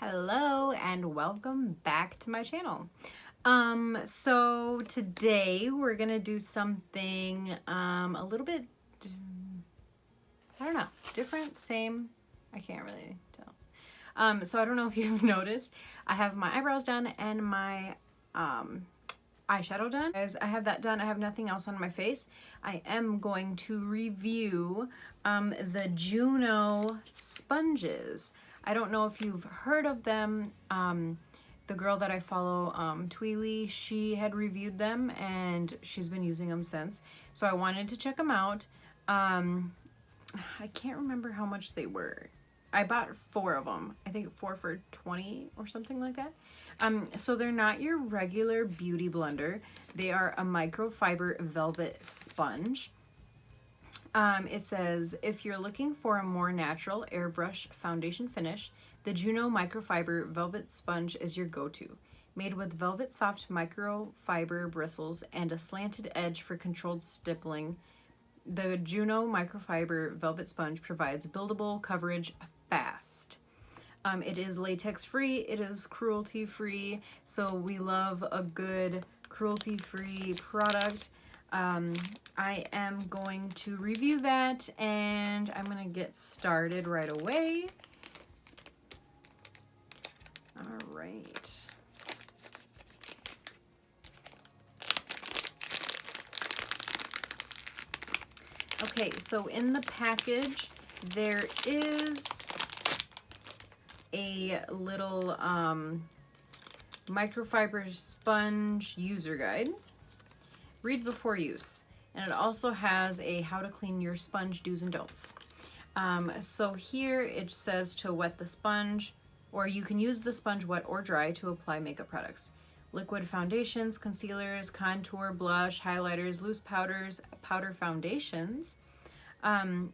Hello and welcome back to my channel. So today we're gonna do something a little bit, I don't know, different, same, I can't really tell. So I don't know if you've noticed, I have my eyebrows done and my eyeshadow done. As I have that done, I have nothing else on my face. I am going to review the Juno sponges. I don't know if you've heard of them. The girl that I follow, Tweely, she had reviewed them and she's been using them since. So I wanted to check them out. I can't remember how much they were. I bought 4 of them. I think 4 for $20 or something like that. So they're not your regular beauty blender. They are a microfiber velvet sponge. It says, if you're looking for a more natural airbrush foundation finish, the Juno microfiber velvet sponge is your go-to. Made with velvet soft microfiber bristles and a slanted edge for controlled stippling, the Juno microfiber velvet sponge provides buildable coverage fast. It is latex free, it is cruelty free, so we love a good cruelty free product. I am going to review that and I'm going to get started right away. All right. Okay, so in the package there is a little microfiber sponge user guide. Read before use. And it also has a how to clean your sponge do's and don'ts. So here it says to wet the sponge, or you can use the sponge wet or dry to apply makeup products. Liquid foundations, concealers, contour, blush, highlighters, loose powders, powder foundations.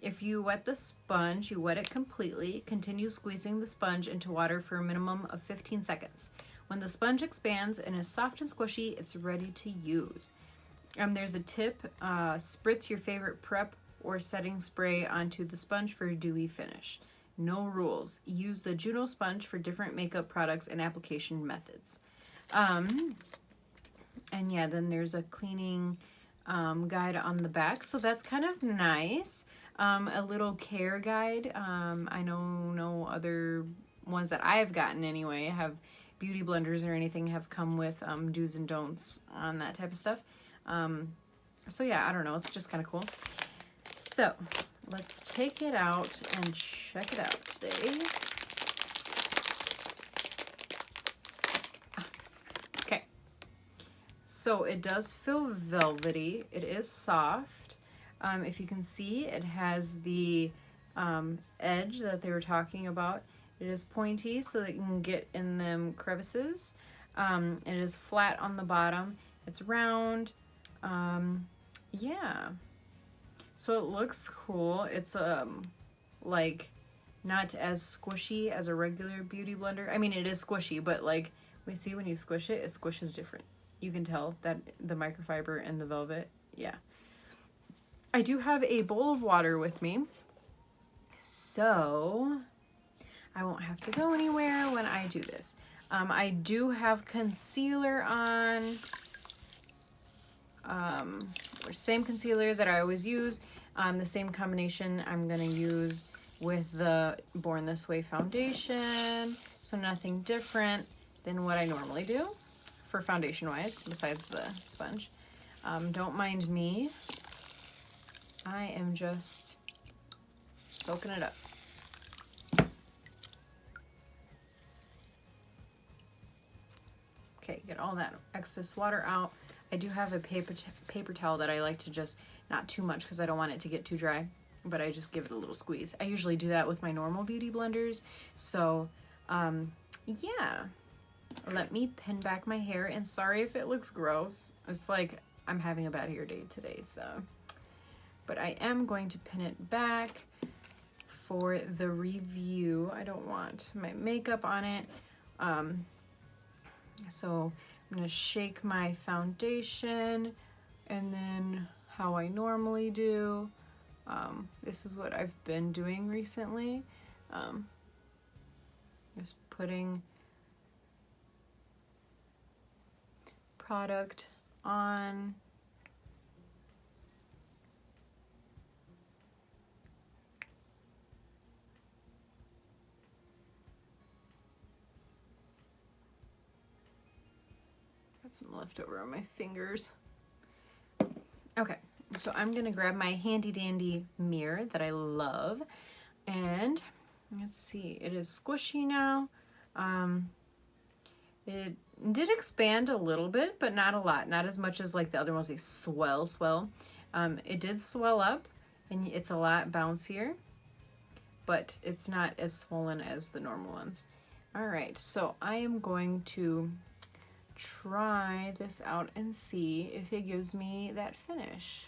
If you wet the sponge, you wet it completely. Continue squeezing the sponge into water for a minimum of 15 seconds. When the sponge expands and is soft and squishy, it's ready to use. There's a tip, spritz your favorite prep or setting spray onto the sponge for a dewy finish. No rules. Use the Juno sponge for different makeup products and application methods. And yeah, then there's a cleaning guide on the back, so that's kind of nice. A little care guide. I know no other ones that I've gotten anyway have beauty blenders or anything have come with do's and don'ts on that type of stuff. So yeah, I don't know, it's just kind of cool. So let's take it out and check it out today. Okay, so it does feel velvety. It is soft. If you can see, it has the edge that they were talking about. It is pointy so that you can get in them crevices. It is flat on the bottom. It's round. Yeah, so it looks cool. It's like not as squishy as a regular beauty blender. I mean, it is squishy, but like we see when you squish it, it squishes different. You can tell that the microfiber and the velvet. Yeah, I do have a bowl of water with me, so I won't have to go anywhere when I do this. I do have concealer on. Same concealer that I always use, the same combination I'm gonna use with the Born This Way foundation, so nothing different than what I normally do for foundation wise besides the sponge. Don't mind me, I am just soaking it up. Okay, get all that excess water out. I do have a paper towel that I like to just, not too much because I don't want it to get too dry, but I just give it a little squeeze. I usually do that with my normal beauty blenders. So yeah, let me pin back my hair, and sorry if it looks gross. It's like I'm having a bad hair day today, so. But I am going to pin it back for the review. I don't want my makeup on it. So I'm going to shake my foundation, and then how I normally do. This is what I've been doing recently. Just putting product on. Got some leftover on my fingers. Okay, so I'm gonna grab my handy dandy mirror that I love, and let's see, it is squishy now. It did expand a little bit, but not a lot, not as much as like the other ones. They swell. It did swell up, and it's a lot bouncier, but it's not as swollen as the normal ones. All right, so I am going to try this out and see if it gives me that finish.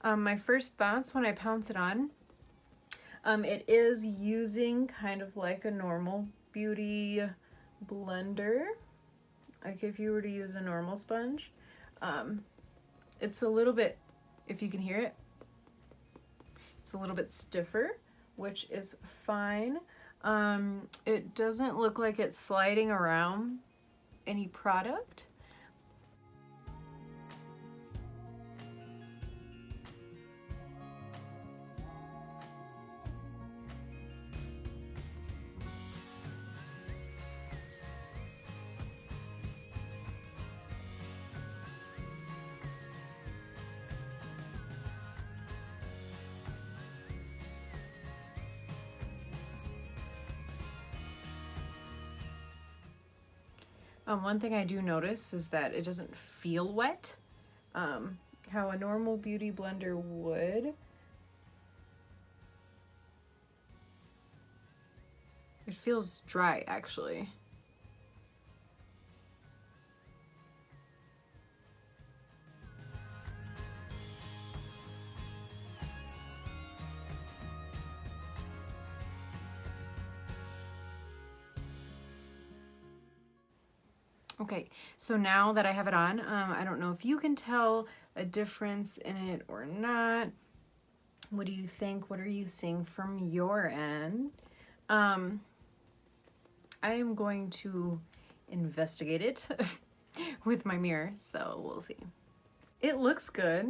My first thoughts when I pounce it on, it is using kind of like a normal beauty blender, like if you were to use a normal sponge. It's a little bit, if you can hear it, it's a little bit stiffer, which is fine. It doesn't look like it's sliding around any product. One thing I do notice is that it doesn't feel wet, how a normal beauty blender would. It feels dry, actually. Okay, so now that I have it on, I don't know if you can tell a difference in it or not. What do you think? What are you seeing from your end? I am going to investigate it with my mirror, so we'll see. It looks good.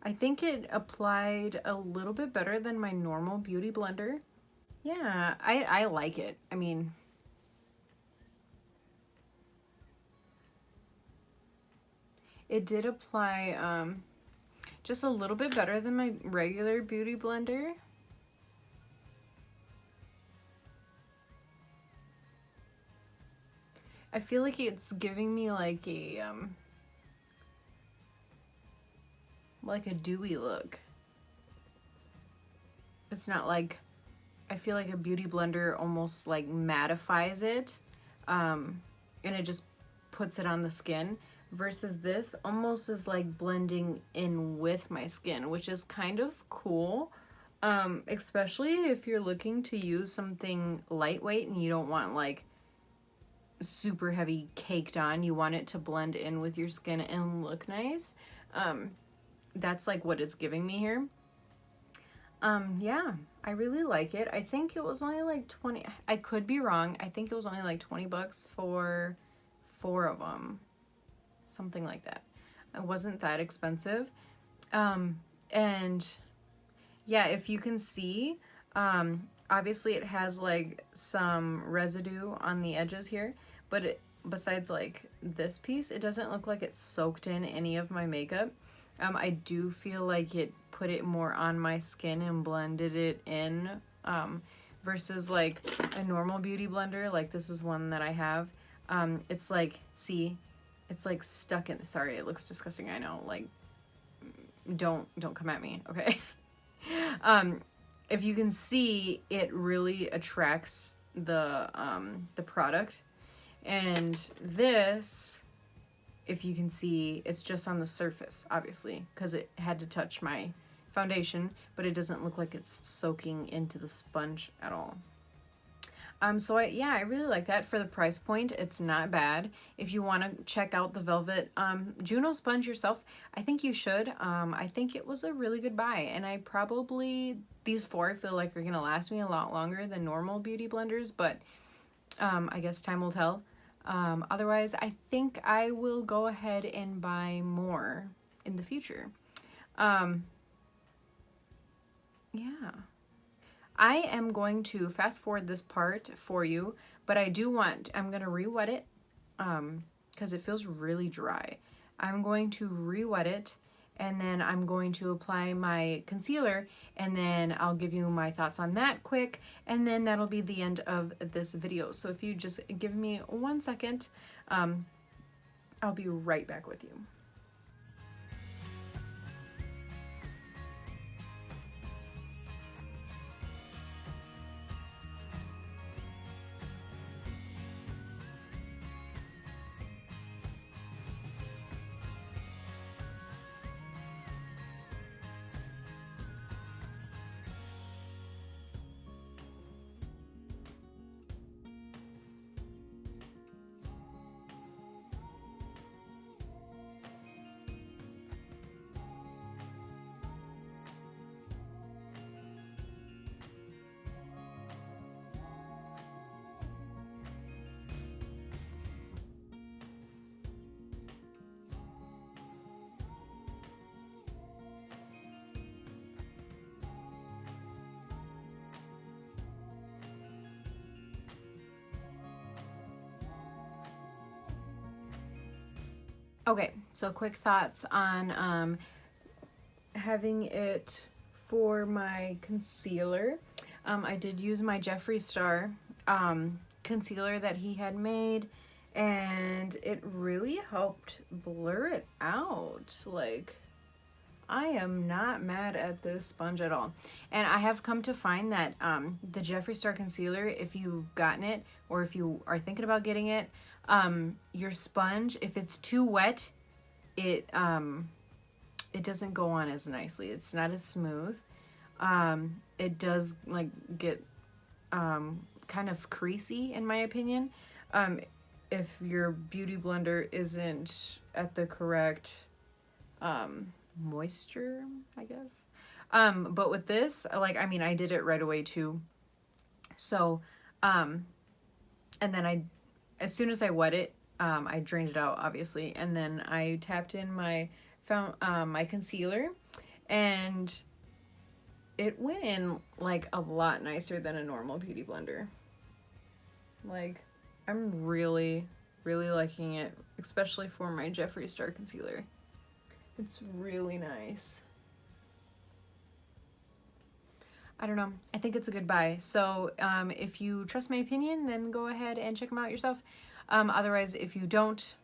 I think it applied a little bit better than my normal beauty blender. Yeah, I like it. I mean, it did apply just a little bit better than my regular beauty blender. I feel like it's giving me like a dewy look. It's not like, I feel like a beauty blender almost like mattifies it, and it just puts it on the skin, versus this almost is like blending in with my skin, which is kind of cool, especially if you're looking to use something lightweight and you don't want like super heavy caked on. You want it to blend in with your skin and look nice. That's like what it's giving me here. Yeah, I really like it. I think it was only like 20, I could be wrong. I think it was only like 20 bucks for 4 of them. Something like that. It wasn't that expensive. And yeah, if you can see, obviously it has like some residue on the edges here, but besides like this piece, it doesn't look like it's soaked in any of my makeup. I do feel like it put it more on my skin and blended it in, versus like a normal beauty blender. Like this is one that I have. It's like, see, it's like stuck in, sorry, it looks disgusting, I know, like, don't come at me, okay? If you can see, it really attracts the product, and this, if you can see, it's just on the surface, obviously, because it had to touch my foundation, but it doesn't look like it's soaking into the sponge at all. So I really like that. For the price point, it's not bad. If you want to check out the Velvet Juno sponge yourself, I think you should. I think it was a really good buy, and these 4 I feel like are gonna last me a lot longer than normal beauty blenders, but I guess time will tell. Otherwise, I think I will go ahead and buy more in the future. Yeah. I am going to fast forward this part for you, but I'm going to re-wet it because it feels really dry. I'm going to re-wet it, and then I'm going to apply my concealer, and then I'll give you my thoughts on that quick, and then that'll be the end of this video. So if you just give me 1 second, I'll be right back with you. Okay, so quick thoughts on having it for my concealer. I did use my Jeffree Star concealer that he had made, and it really helped blur it out. Like, I am not mad at this sponge at all. And I have come to find that the Jeffree Star concealer, if you've gotten it or if you are thinking about getting it, your sponge, if it's too wet, it doesn't go on as nicely. It's not as smooth. It does like get kind of creasy in my opinion. If your beauty blender isn't at the correct moisture, I guess. But with this, like, I mean, I did it right away too. So, and then as soon as I wet it, I drained it out, obviously, and then I tapped in my concealer, and it went in like a lot nicer than a normal beauty blender. Like, I'm really, really liking it, especially for my Jeffree Star concealer. It's really nice. I don't know. I think it's a good buy. So if you trust my opinion, then go ahead and check them out yourself. Otherwise, if you don't,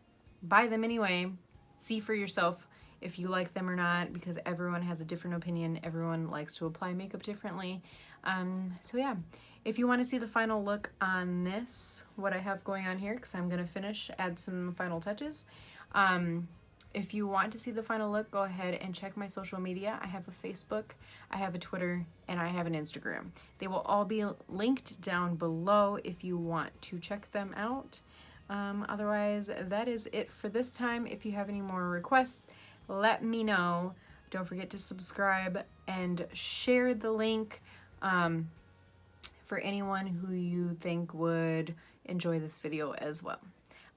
buy them anyway. See for yourself if you like them or not, because everyone has a different opinion. Everyone likes to apply makeup differently. So yeah, if you want to see the final look on this, what I have going on here, because I'm going to add some final touches. If you want to see the final look, go ahead and check my social media. I have a Facebook, I have a Twitter, and I have an Instagram. They will all be linked down below if you want to check them out. Otherwise, that is it for this time. If you have any more requests, let me know. Don't forget to subscribe and share the link for anyone who you think would enjoy this video as well.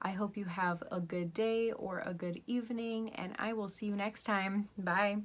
I hope you have a good day or a good evening, and I will see you next time. Bye.